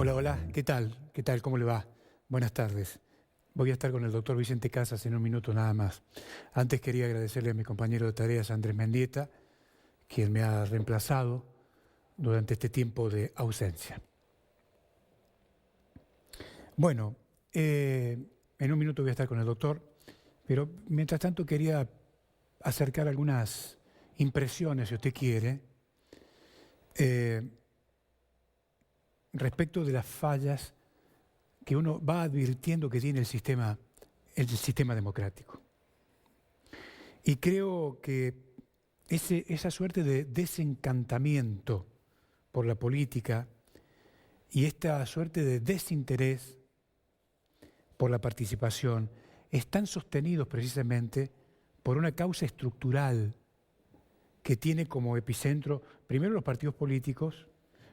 Hola, hola, ¿qué tal? ¿Qué tal? ¿Cómo le va? Buenas tardes. Voy a estar con el doctor Vicente Casas en un minuto nada más. Antes quería agradecerle a mi compañero de tareas, Andrés Mendieta, quien me ha reemplazado durante este tiempo de ausencia. Bueno, en un minuto voy a estar con el doctor, pero mientras tanto quería acercar algunas impresiones, si usted quiere, eh, respecto de las fallas que uno va advirtiendo que tiene el sistema democrático. Y creo que esa suerte de desencantamiento por la política y esta suerte de desinterés por la participación están sostenidos precisamente por una causa estructural que tiene como epicentro primero los partidos políticos,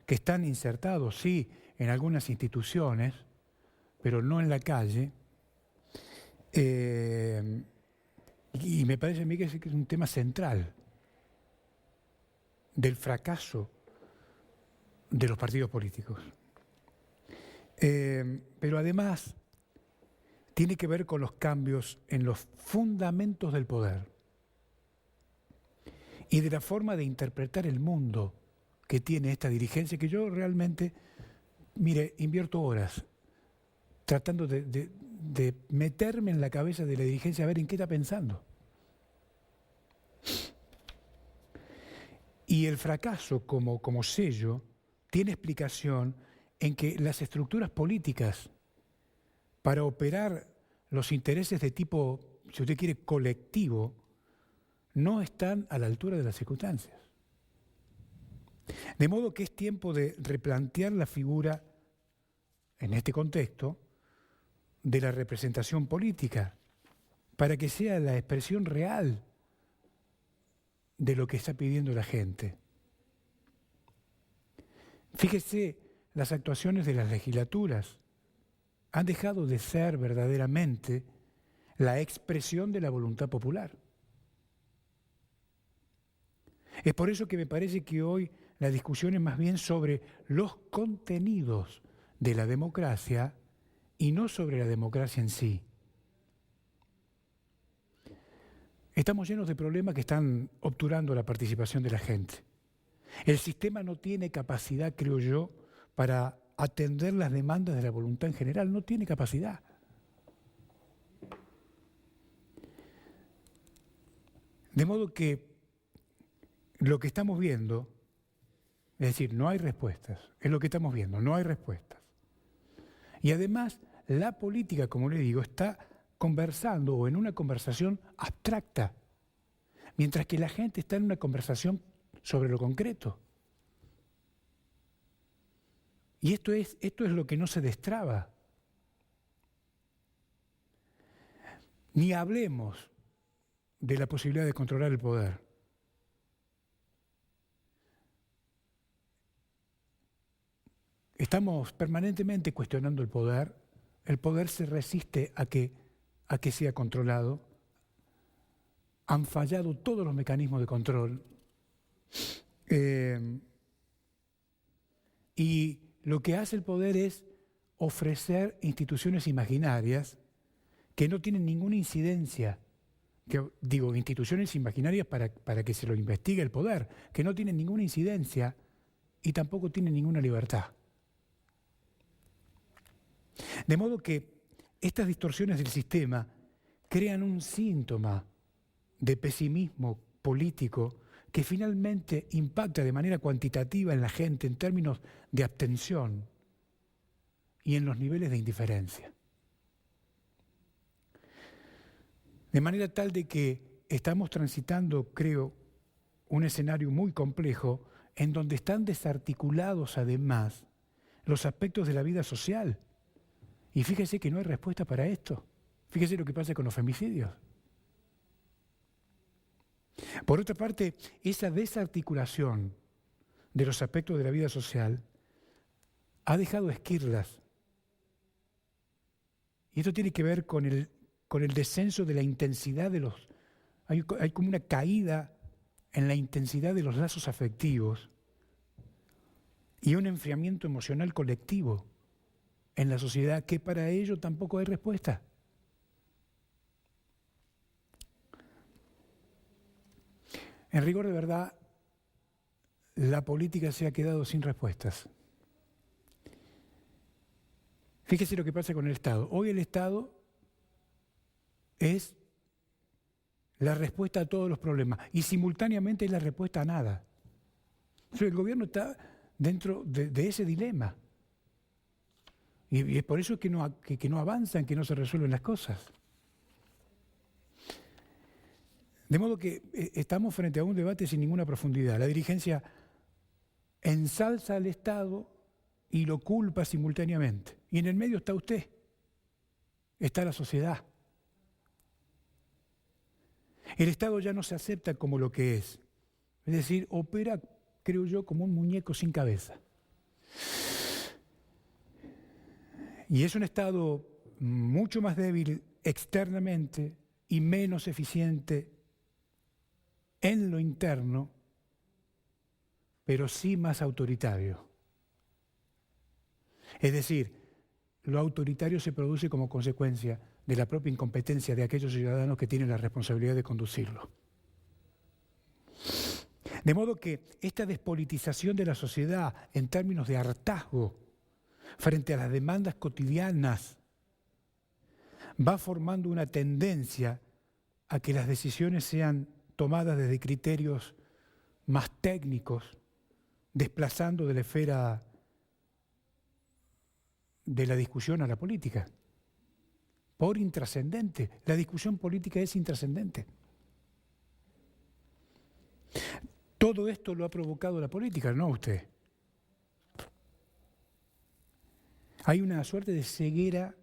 que están insertados, sí, en algunas instituciones, pero no en la calle. Y me parece a mí que es un tema central del fracaso de los partidos políticos. Pero además tiene que ver con los cambios en los fundamentos del poder y de la forma de interpretar el mundo que tiene esta dirigencia, que yo realmente, mire, invierto horas tratando de meterme en la cabeza de la dirigencia a ver en qué está pensando. Y el fracaso como sello tiene explicación en que las estructuras políticas para operar los intereses de tipo, si usted quiere, colectivo, no están a la altura de las circunstancias. De modo que es tiempo de replantear la figura, en este contexto, de la representación política, para que sea la expresión real de lo que está pidiendo la gente. Fíjese, las actuaciones de las legislaturas han dejado de ser verdaderamente la expresión de la voluntad popular. Es por eso que me parece que hoy la discusión es más bien sobre los contenidos de la democracia y no sobre la democracia en sí. Estamos llenos de problemas que están obturando la participación de la gente. El sistema no tiene capacidad, creo yo, para atender las demandas de la voluntad en general, no tiene capacidad. De modo que lo que estamos viendo, es decir, no hay respuestas, es lo que estamos viendo, no hay respuestas. Y además, la política, como le digo, está conversando o en una conversación abstracta, mientras que la gente está en una conversación sobre lo concreto. Y esto es lo que no se destraba. Ni hablemos de la posibilidad de controlar el poder. Estamos permanentemente cuestionando el poder se resiste a que sea controlado, han fallado todos los mecanismos de control, y lo que hace el poder es ofrecer instituciones imaginarias que no tienen ninguna incidencia, instituciones imaginarias para que se lo investigue el poder, que no tienen ninguna incidencia y tampoco tienen ninguna libertad. De modo que estas distorsiones del sistema crean un síntoma de pesimismo político que finalmente impacta de manera cuantitativa en la gente en términos de abstención y en los niveles de indiferencia. De manera tal de que estamos transitando, creo, un escenario muy complejo en donde están desarticulados además los aspectos de la vida social. Y fíjese que no hay respuesta para esto. Fíjese lo que pasa con los femicidios. Por otra parte, esa desarticulación de los aspectos de la vida social ha dejado esquirlas. Y esto tiene que ver con el descenso de la intensidad de los... Hay como una caída en la intensidad de los lazos afectivos y un enfriamiento emocional colectivo en la sociedad que para ello tampoco hay respuesta. En rigor de verdad, la política se ha quedado sin respuestas. Fíjese lo que pasa con el Estado. Hoy el Estado es la respuesta a todos los problemas y simultáneamente es la respuesta a nada. O sea, el gobierno está dentro de ese dilema. Y es por eso que no avanzan, que no se resuelven las cosas. De modo que estamos frente a un debate sin ninguna profundidad. La dirigencia ensalza al Estado y lo culpa simultáneamente. Y en el medio está usted, está la sociedad. El Estado ya no se acepta como lo que es. Es decir, opera, creo yo, como un muñeco sin cabeza. Y es un Estado mucho más débil externamente y menos eficiente en lo interno, pero sí más autoritario. Es decir, lo autoritario se produce como consecuencia de la propia incompetencia de aquellos ciudadanos que tienen la responsabilidad de conducirlo. De modo que esta despolitización de la sociedad en términos de hartazgo frente a las demandas cotidianas va formando una tendencia a que las decisiones sean tomadas desde criterios más técnicos, desplazando de la esfera de la discusión a la política. Por intrascendente. La discusión política es intrascendente. Todo esto lo ha provocado la política, no usted. Hay una suerte de ceguera,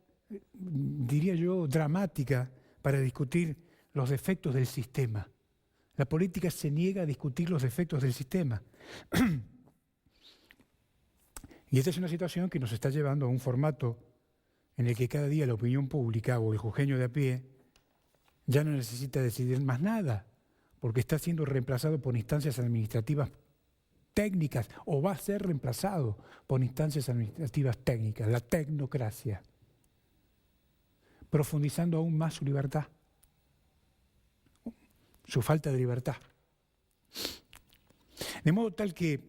diría yo, dramática para discutir los defectos del sistema. La política se niega a discutir los defectos del sistema. Y esta es una situación que nos está llevando a un formato en el que cada día la opinión pública o el jujeño de a pie ya no necesita decidir más nada, porque está siendo reemplazado por instancias administrativas técnicas o va a ser reemplazado por instancias administrativas técnicas, la tecnocracia, profundizando aún más su libertad, su falta de libertad. De modo tal que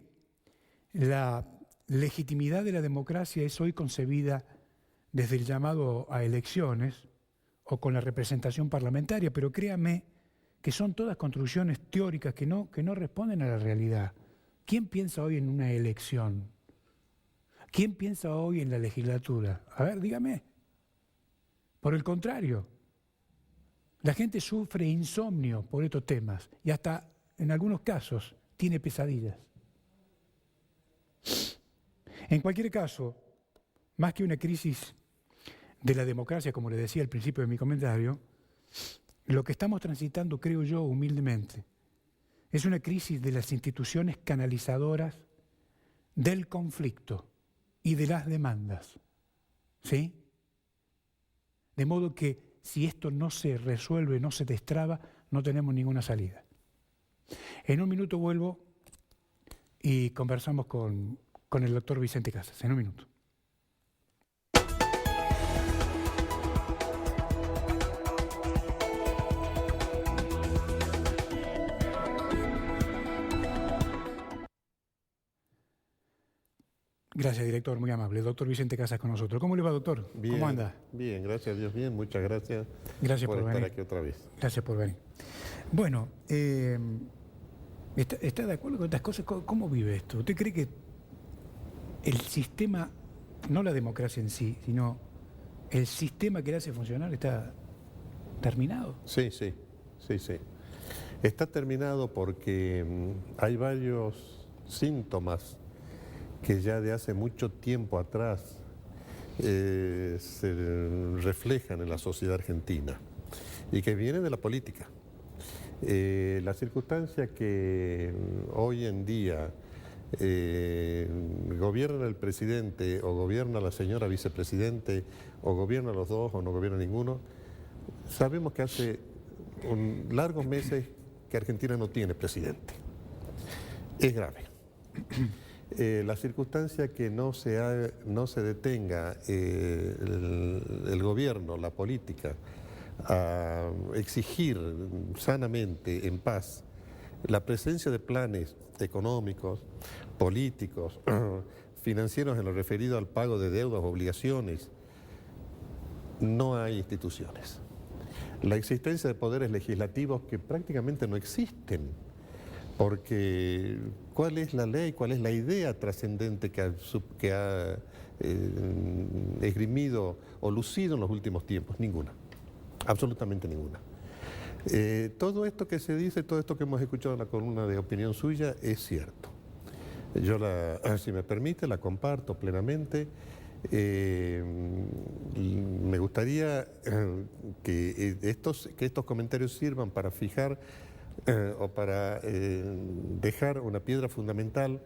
la legitimidad de la democracia es hoy concebida desde el llamado a elecciones o con la representación parlamentaria, pero créame que son todas construcciones teóricas que no responden a la realidad. ¿Quién piensa hoy en una elección? ¿Quién piensa hoy en la legislatura? A ver, dígame. Por el contrario, la gente sufre insomnio por estos temas y hasta, en algunos casos, tiene pesadillas. En cualquier caso, más que una crisis de la democracia, como le decía al principio de mi comentario, lo que estamos transitando, creo yo, humildemente, es una crisis de las instituciones canalizadoras del conflicto y de las demandas. ¿Sí? De modo que si esto no se resuelve, no se destraba, no tenemos ninguna salida. En un minuto vuelvo y conversamos con el doctor Vicente Casas. En un minuto. Gracias, director, muy amable. Doctor Vicente Casas con nosotros. ¿Cómo le va, doctor? Bien, ¿Cómo anda? Bien, gracias a Dios, bien. Muchas gracias, por estar venir aquí otra vez. Gracias por venir. Bueno, ¿está de acuerdo con estas cosas? ¿Cómo vive esto? ¿Usted cree que el sistema, no la democracia en sí, sino el sistema que le hace funcionar está terminado? Sí. Está terminado porque hay varios síntomas que ya de hace mucho tiempo atrás se reflejan en la sociedad argentina y que vienen de la política. La circunstancia que hoy en día gobierna el presidente o gobierna la señora vicepresidente o gobierna los dos o no gobierna ninguno, sabemos que hace largos meses que Argentina no tiene presidente. Es grave. La circunstancia que no se detenga el gobierno, la política, a exigir sanamente, en paz, la presencia de planes económicos, políticos, financieros en lo referido al pago de deudas o obligaciones, no hay instituciones. La existencia de poderes legislativos que prácticamente no existen, porque ¿cuál es la ley, cuál es la idea trascendente que ha esgrimido o lucido en los últimos tiempos? Ninguna, absolutamente ninguna. Todo esto que se dice, todo esto que hemos escuchado en la columna de opinión suya es cierto. Yo, si me permite, la comparto plenamente. Me gustaría que estos comentarios sirvan para fijar o para dejar una piedra fundamental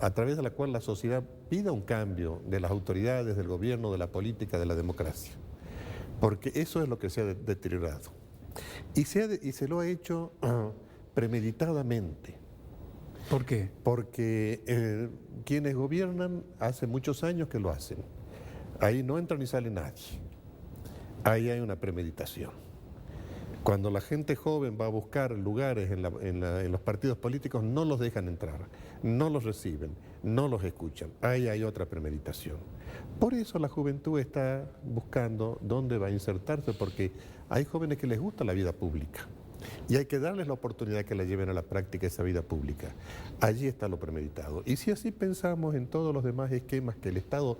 a través de la cual la sociedad pida un cambio de las autoridades, del gobierno, de la política, de la democracia. Porque eso es lo que se ha deteriorado. Y se lo ha hecho premeditadamente. ¿Por qué? Porque quienes gobiernan hace muchos años que lo hacen. Ahí no entra ni sale nadie. Ahí hay una premeditación. Cuando la gente joven va a buscar lugares en los partidos políticos, no los dejan entrar, no los reciben, no los escuchan. Ahí hay otra premeditación. Por eso la juventud está buscando dónde va a insertarse, porque hay jóvenes que les gusta la vida pública. Y hay que darles la oportunidad que la lleven a la práctica esa vida pública. Allí está lo premeditado. Y si así pensamos en todos los demás esquemas que el Estado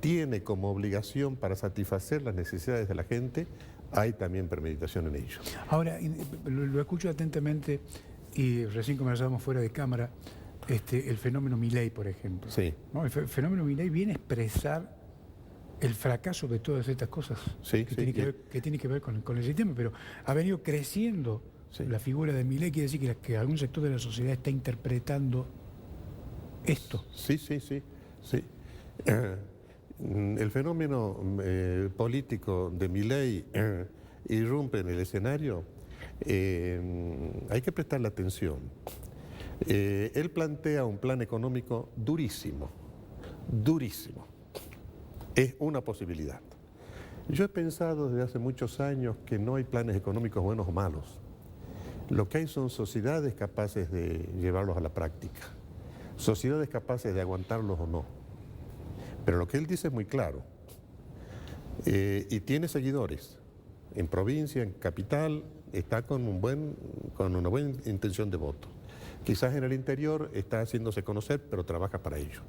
tiene como obligación para satisfacer las necesidades de la gente, hay también premeditación en ello. Ahora, lo escucho atentamente y recién conversábamos fuera de cámara, el fenómeno Milei, por ejemplo. Sí. ¿No? El fenómeno Milei viene a expresar el fracaso de todas estas cosas que tiene que ver con el sistema, pero ha venido creciendo la figura de Milei, quiere decir que algún sector de la sociedad está interpretando esto. Sí. El fenómeno político de Milei irrumpe en el escenario, hay que prestarle atención. Él plantea un plan económico durísimo. Es una posibilidad. Yo he pensado desde hace muchos años que no hay planes económicos buenos o malos. Lo que hay son sociedades capaces de llevarlos a la práctica, sociedades capaces de aguantarlos o no. Pero lo que él dice es muy claro, y tiene seguidores. En provincia, en capital, está con una buena intención de voto. Quizás en el interior está haciéndose conocer, pero trabaja para ello.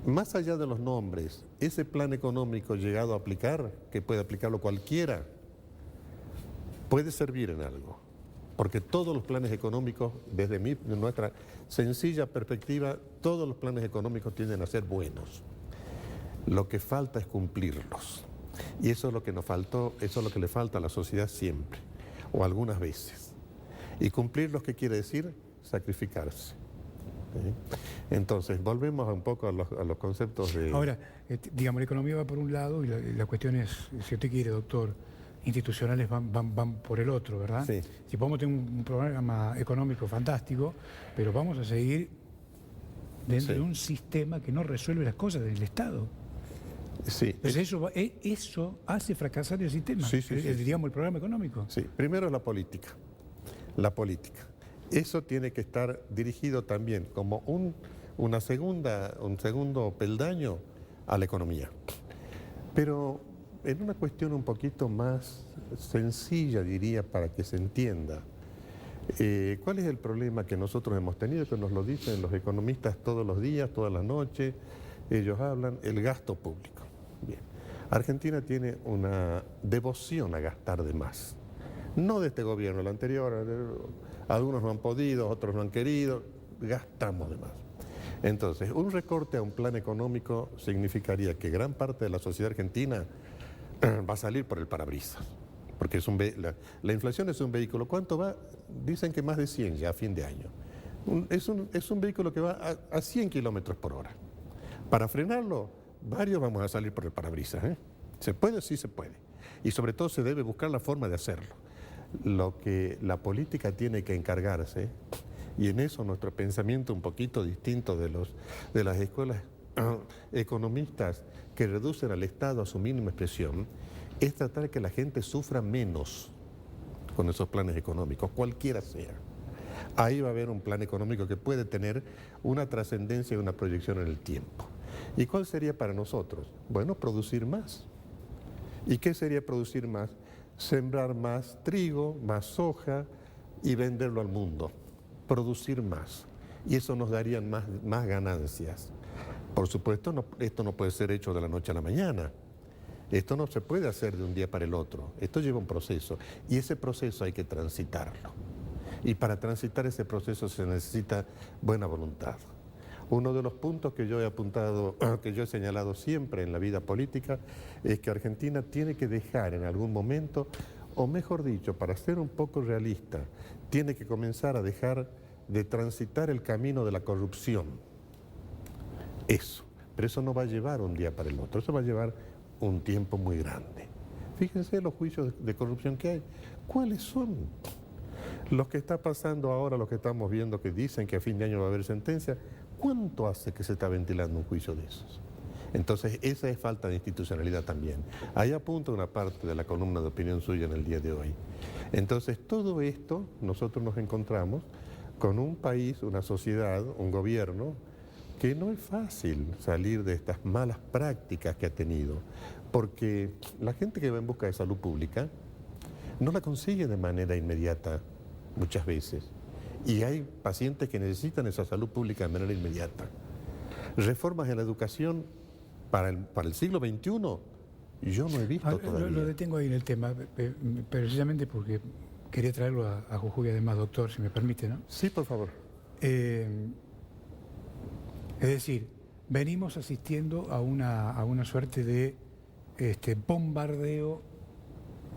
Más allá de los nombres, ese plan económico llegado a aplicar, que puede aplicarlo cualquiera, puede servir en algo. Porque todos los planes económicos, desde nuestra sencilla perspectiva, todos los planes económicos tienden a ser buenos. Lo que falta es cumplirlos. Y eso es lo que nos faltó, eso es lo que le falta a la sociedad siempre, o algunas veces. Y cumplirlos, ¿qué quiere decir? Sacrificarse. Entonces, volvemos un poco a los conceptos de... Ahora, digamos, la economía va por un lado y la cuestión es, si usted quiere, doctor, institucionales van por el otro, ¿verdad? Sí. Si podemos tener un programa económico fantástico, pero vamos a seguir dentro de un sistema que no resuelve las cosas del Estado. Sí. Entonces eso hace fracasar el sistema, digamos, el programa económico. Sí, primero es la política. La política. Eso tiene que estar dirigido también como un segundo peldaño a la economía. Pero en una cuestión un poquito más sencilla, diría, para que se entienda, ¿cuál es el problema que nosotros hemos tenido? Que nos lo dicen los economistas todos los días, todas las noches, ellos hablan, el gasto público. Bien. Argentina tiene una devoción a gastar de más. No de este gobierno, el anterior, algunos no han podido, otros no han querido, gastamos de más. Entonces, un recorte a un plan económico significaría que gran parte de la sociedad argentina va a salir por el parabrisas, porque la inflación es un vehículo. ¿Cuánto va? Dicen que más de 100 ya a fin de año. Es un vehículo que va a 100 kilómetros por hora. Para frenarlo, varios vamos a salir por el parabrisas. ¿Se puede? Sí se puede. Y sobre todo se debe buscar la forma de hacerlo. Lo que la política tiene que encargarse Y en eso nuestro pensamiento un poquito distinto de las escuelas economistas que reducen al Estado a su mínima expresión, es tratar de que la gente sufra menos con esos planes económicos, cualquiera sea. Ahí va a haber un plan económico que puede tener una trascendencia y una proyección en el tiempo. ¿Y cuál sería para nosotros? Bueno, producir más. ¿Y qué sería producir más? Sembrar más trigo, más soja y venderlo al mundo. Producir más. Y eso nos daría más ganancias. Por supuesto, esto no puede ser hecho de la noche a la mañana. Esto no se puede hacer de un día para el otro. Esto lleva un proceso. Y ese proceso hay que transitarlo. Y para transitar ese proceso se necesita buena voluntad. Uno de los puntos que yo he apuntado, que yo he señalado siempre en la vida política, es que Argentina tiene que dejar en algún momento, o mejor dicho, para ser un poco realista, tiene que comenzar a dejar de transitar el camino de la corrupción. Eso. Pero eso no va a llevar un día para el otro, eso va a llevar un tiempo muy grande. Fíjense los juicios de corrupción que hay. ¿Cuáles son? Los que está pasando ahora, los que estamos viendo que dicen que a fin de año va a haber sentencia, ¿cuánto hace que se está ventilando un juicio de esos? Entonces, esa es falta de institucionalidad también. Ahí apunta una parte de la columna de opinión suya en el día de hoy. Entonces, todo esto, nosotros nos encontramos con un país, una sociedad, un gobierno, que no es fácil salir de estas malas prácticas que ha tenido, porque la gente que va en busca de salud pública no la consigue de manera inmediata muchas veces. Y hay pacientes que necesitan esa salud pública de manera inmediata. Reformas en la educación para el siglo XXI, yo no he visto todavía. Lo detengo ahí en el tema, precisamente porque quería traerlo a Jujuy, además, doctor, si me permite, ¿no? Sí, por favor. Es decir, venimos asistiendo a una suerte de bombardeo,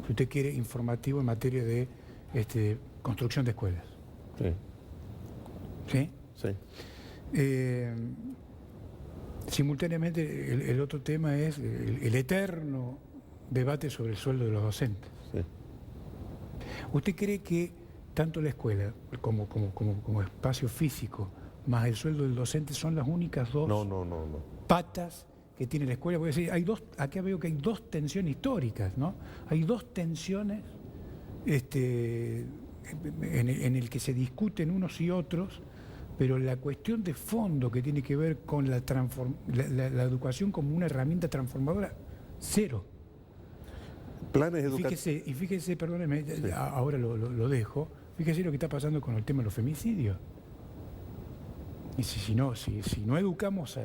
si usted quiere, informativo en materia de construcción de escuelas. Sí. ¿Sí? Sí. Simultáneamente, el otro tema es el eterno debate sobre el sueldo de los docentes. Sí. ¿Usted cree que tanto la escuela como espacio físico más el sueldo del docente son las únicas dos No. patas que tiene la escuela? Voy a decir, acá veo que hay dos tensiones históricas, ¿no? Hay dos tensiones en el que se discuten unos y otros, pero la cuestión de fondo que tiene que ver con la educación como una herramienta transformadora, cero. Planes educativos. Fíjese, perdóneme, Sí. ahora lo dejo, fíjese lo que está pasando con el tema de los femicidios. Y si no educamos a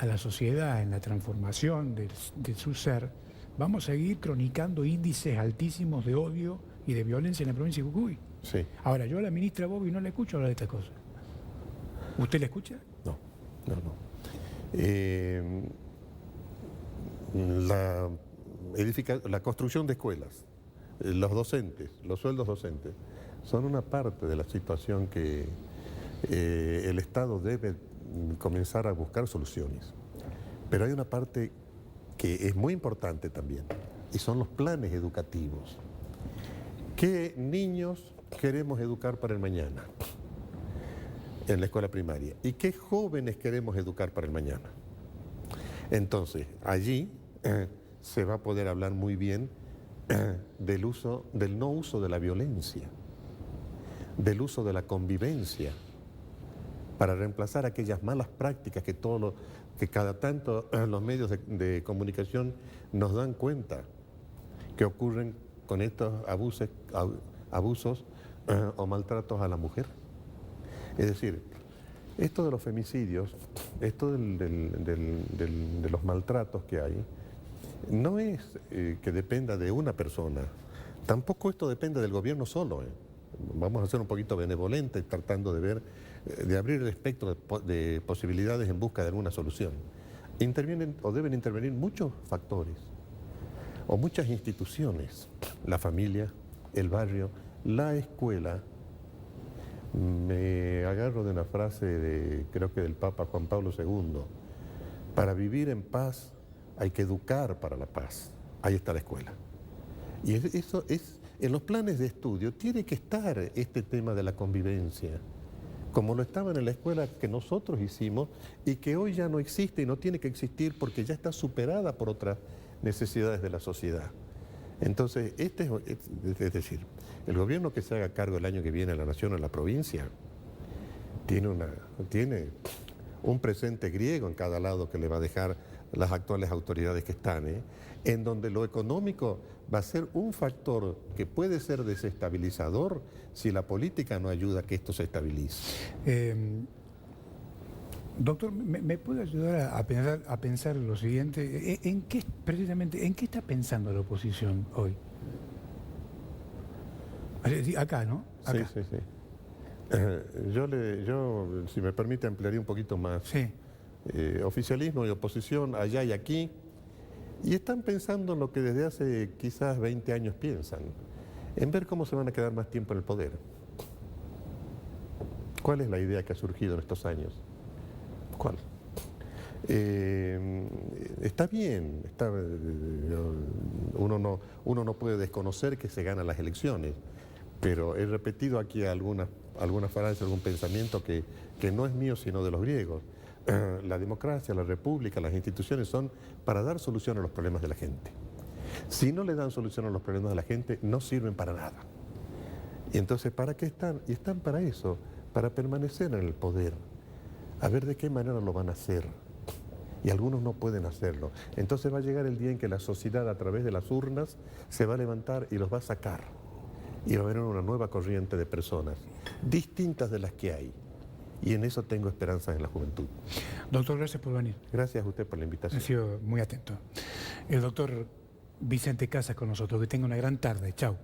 la sociedad en la transformación de su ser, vamos a seguir cronicando índices altísimos de odio y de violencia en la provincia de Jujuy. Sí. Ahora, yo a la ministra Bobby no la escucho hablar de estas cosas. ¿Usted la escucha? No. La construcción de escuelas, los docentes, los sueldos docentes, son una parte de la situación que el Estado debe comenzar a buscar soluciones. Pero hay una parte que es muy importante también, y son los planes educativos. ¿Qué niños queremos educar para el mañana en la escuela primaria? ¿Y qué jóvenes queremos educar para el mañana? Entonces, allí se va a poder hablar muy bien del no uso de la violencia, del uso de la convivencia, para reemplazar aquellas malas prácticas que cada tanto los medios de comunicación nos dan cuenta que ocurren con estos abusos o maltratos a la mujer. Es decir, esto de los femicidios, esto de los maltratos que hay, no es que dependa de una persona, tampoco esto depende del gobierno solo. Vamos a ser un poquito benevolentes tratando de abrir el espectro de posibilidades en busca de alguna solución. Intervienen o deben intervenir muchos factores o muchas instituciones, la familia, el barrio, la escuela. Me agarro de una frase creo que del Papa Juan Pablo II, para vivir en paz hay que educar para la paz. Ahí está la escuela. Y eso es, en los planes de estudio tiene que estar este tema de la convivencia, como lo estaban en la escuela que nosotros hicimos y que hoy ya no existe y no tiene que existir porque ya está superada por otras necesidades de la sociedad. Entonces, es decir, el gobierno que se haga cargo el año que viene en la nación o en la provincia tiene un presente griego en cada lado que le va a dejar las actuales autoridades que están, en donde lo económico va a ser un factor que puede ser desestabilizador si la política no ayuda a que esto se estabilice. Doctor, ¿me puede ayudar a pensar lo siguiente? Precisamente, ¿en qué está pensando la oposición hoy? Acá, ¿no? Acá. Sí, sí, sí. Yo, si me permite, ampliaría un poquito más. Sí. Oficialismo y oposición allá y aquí, y están pensando en lo que desde hace quizás 20 años piensan, en ver cómo se van a quedar más tiempo en el poder. ¿Cuál es la idea que ha surgido en estos años? ¿Cuál? Está bien, uno no puede desconocer que se ganan las elecciones, pero he repetido aquí algunas frases, algún pensamiento que no es mío sino de los griegos. La democracia, la república, las instituciones son para dar solución a los problemas de la gente. Si no le dan solución a los problemas de la gente, no sirven para nada. Y entonces, ¿para qué están? Y están para eso, para permanecer en el poder, a ver de qué manera lo van a hacer. Y algunos no pueden hacerlo. Entonces va a llegar el día en que la sociedad, a través de las urnas, se va a levantar y los va a sacar. Y va a haber una nueva corriente de personas, distintas de las que hay. Y en eso tengo esperanzas en la juventud. Doctor, gracias por venir. Gracias a usted por la invitación. Ha sido muy atento. El doctor Vicente Casas con nosotros. Que tenga una gran tarde. Chao.